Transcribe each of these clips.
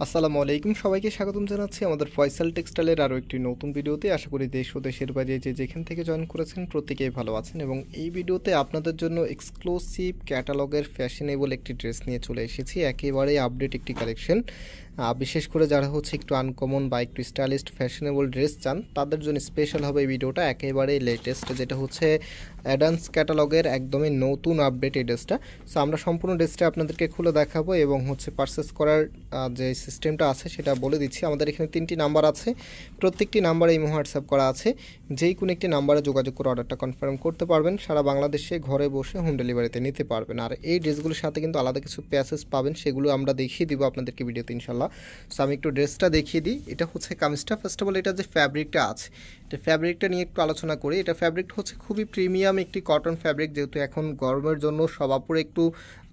আসসালামু আলাইকুম, সবাইকে স্বাগতম জানাচ্ছি আমাদের ফয়সাল টেক্সটাইলের আরও একটি নতুন ভিডিওতে। আশা করি দেশ ও দেশের বাইরে যে যেখান থেকে জয়েন করেছেন প্রত্যেকেই ভালো আছেন। এবং এই ভিডিওতে আপনাদের জন্য এক্সক্লুসিভ ক্যাটালগের ফ্যাশনেবল একটি ড্রেস নিয়ে চলে এসেছি, একেবারে আপডেট একটি কালেকশন। বিশেষ করে যারা হচ্ছে একটু আনকমন বা একটু স্টাইলিস্ট ফ্যাশনেবল ড্রেস চান তাদের জন্য স্পেশাল হবে এই ভিডিওটা, একেবারে লেটেস্ট, যেটা হচ্ছে অ্যাডান্স ক্যাটালগের একদমই নতুন আপডেট এই ড্রেসটা। সো আমরা সম্পূর্ণ ড্রেসটা আপনাদেরকে খুলে দেখাবো এবং হচ্ছে পারচেস করার যে সিস্টেমটা আছে সেটা বলে দিচ্ছি। আমাদের এখানে 3টি নাম্বার আছে, প্রত্যেকটি নাম্বারে ইমো হোয়াটসঅ্যাপ করা আছে। যেই কোনো একটি নাম্বারে যোগাযোগ করে অর্ডারটা কনফার্ম করতে পারবেন, সারা বাংলাদেশে ঘরে বসে হোম ডেলিভারিতে নিতে পারবেন। আর এই ড্রেসগুলোর সাথে কিন্তু আলাদা কিছু প্যাসেজ পাবেন, সেগুলো আমরা দেখিয়ে দিব আপনাদেরকে ভিডিওতে ইনশাল্লাহ। সো আমি একটু ড্রেসটা দেখিয়ে দিই। এটা হচ্ছে কামিজটা। ফার্স্ট অফ অল এটা যে ফ্যাব্রিকটা আছে, এটা ফ্যাব্রিকটা নিয়ে একটু আলোচনা করি। এটা ফ্যাব্রিকটা হচ্ছে খুবই প্রিমিয়াম একটি কটন ফ্যাব্রিক, যেহেতু এখন গরমের জন্য সবাপুরে একটু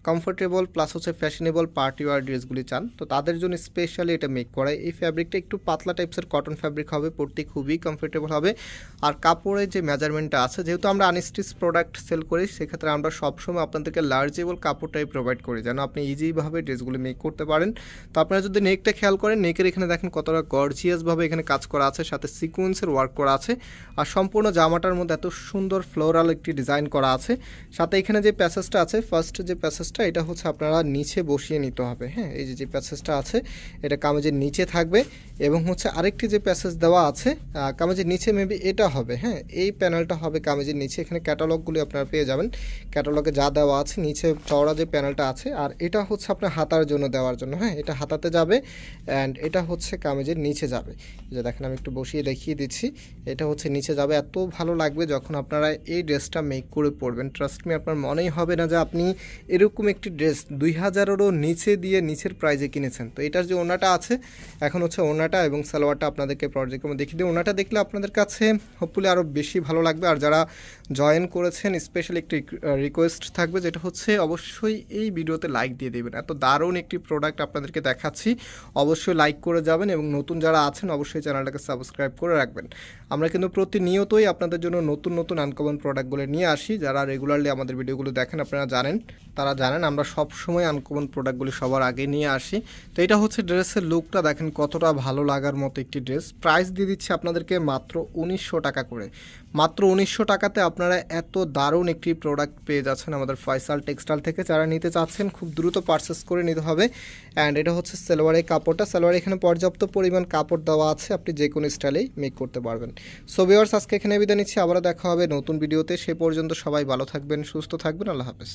কমফোর্টেবল প্লাস হচ্ছে ফ্যাশনেবল পার্টি ওয়ার ড্রেসগুলি চান, তো তাদের জন্য স্পেশালি এটা মেক করা। এই ফ্যাব্রিকটা একটু পাতলা টাইপসের কটন ফ্যাব্রিক হবে, পরতে খুবই কমফোর্টেবল হবে। আর কাপড়ের যে মেজারমেন্টটা আছে, যেহেতু আমরা আনস্টিচ প্রোডাক্ট সেল করি, সেক্ষেত্রে আমরা সবসময় আপনাদেরকে লার্জেবল কাপড়টাই প্রোভাইড করি যেন আপনি ইজিভাবে ড্রেসগুলি মেক করতে পারেন। তো আপনারা যদি নেকটা খেয়াল করেন, নেকের এখানে দেখেন কতটা গর্জিয়াসভাবে এখানে কাজ করা আছে, সাথে সিকোয়েন্সের ওয়ার্ক করা আছে। আর সম্পূর্ণ জামাটার মধ্যে এত সুন্দর ফ্লোরাল একটি ডিজাইন করা আছে। সাথে এখানে যে প্যাসেজটা আছে, ফার্স্ট যে প্যাসেজটা, এটা হচ্ছে আপনারা নিচে বসিয়ে নিতে হবে। হ্যাঁ, এই যে প্যাসেজটা আছে এটা কামিজের নিচে থাকবে। এবং হচ্ছে আরেকটি যে প্যাসেজ দেওয়া আছে কামিজের নিচে, মেবি এটা হবে। হ্যাঁ, এই প্যানেলটা হবে কামিজের নিচে। এখানে ক্যাটালগুলি আপনারা পেয়ে যাবেন, ক্যাটালগে যা দেওয়া আছে নিচে চওড়া যে প্যানেলটা আছে। আর এটা হচ্ছে আপনার হাতার জন্য দেওয়ার জন্য। হ্যাঁ, এটা হাতাতে যাবে অ্যান্ড এটা হচ্ছে কামিজের নিচে যাবে। যে দেখেন আমি একটু বসিয়ে দেখিয়ে দিচ্ছি, এটা হচ্ছে নিচে যাবে। এত ভালো লাগবে যখন আপনারা এই ড্রেসটা মেক করে পরবেন, ট্রাস্ট মি, আপনার মনেই হবে না যে আপনি এরকম একটি ড্রেস 2000-এরও নিচে দিয়ে নিচের প্রাইজে কিনেছেন। তো এটার যে ওড়নাটা আছে, এখন হচ্ছে ওড়নাটা এবং সালোয়ারটা আপনাদেরকে পর্যায়ক্রমে দেখিয়ে দিই। ওড়নাটা দেখলে আপনাদের কাছে হোপফুলি আরও বেশি ভালো লাগবে। আর যারা জয়েন করেছেন স্পেশালি একটি রিকোয়েস্ট থাকবে, যেটা হচ্ছে অবশ্যই এই ভিডিওতে লাইক দিয়ে দেবেন। এত দারুণ একটি প্রোডাক্ট আপনাদেরকে দেখাচ্ছি, অবশ্যই লাইক করে যাবেন এবং নতুন যারা আছেন অবশ্যই চ্যানেলটাকে সাবস্ক্রাইব করে রাখবেন। আমরা কিন্তু প্রতিনিয়তই আপনাদের জন্য নতুন নতুন আনকমন প্রোডাক্টগুলো নিয়ে আসি। যারা রেগুলারলি আমাদের ভিডিওগুলো দেখেন আপনারা জানেন, তারা জানেন আমরা সব সময় আনকমন প্রোডাক্টগুলি সবার আগে নিয়ে আসি। তো এটা হচ্ছে ড্রেসের লুকটা দেখেন কতটা ভালো লাগার মতো একটি ড্রেস। প্রাইস দিয়ে দিচ্ছি আপনাদেরকে মাত্র 1900 টাকা করে। মাত্র 1900 টাকাতে আপনারা এত দারুণ একটি প্রোডাক্ট পেয়ে যাচ্ছেন আমাদের ফয়সাল টেক্সটাইল থেকে। যারা নিতে চাচ্ছেন খুব দ্রুত পারচেস করে নিতে হবে। অ্যান্ড এটা হচ্ছে সালোয়ারের কাপড়টা। সালোয়ারে এখানে পর্যাপ্ত পরিমাণ কাপড় দেওয়া আছে, আপনি যে কোনো স্টাইলেই মেক করতে পারবেন। সো ভিউয়ার্স, আজকে এখানে বিদায় নিচ্ছি, আবারও দেখা হবে নতুন ভিডিওতে। সে পর্যন্ত সবাই ভালো থাকবেন, সুস্থ থাকবেন, আল্লাহ হাফেজ।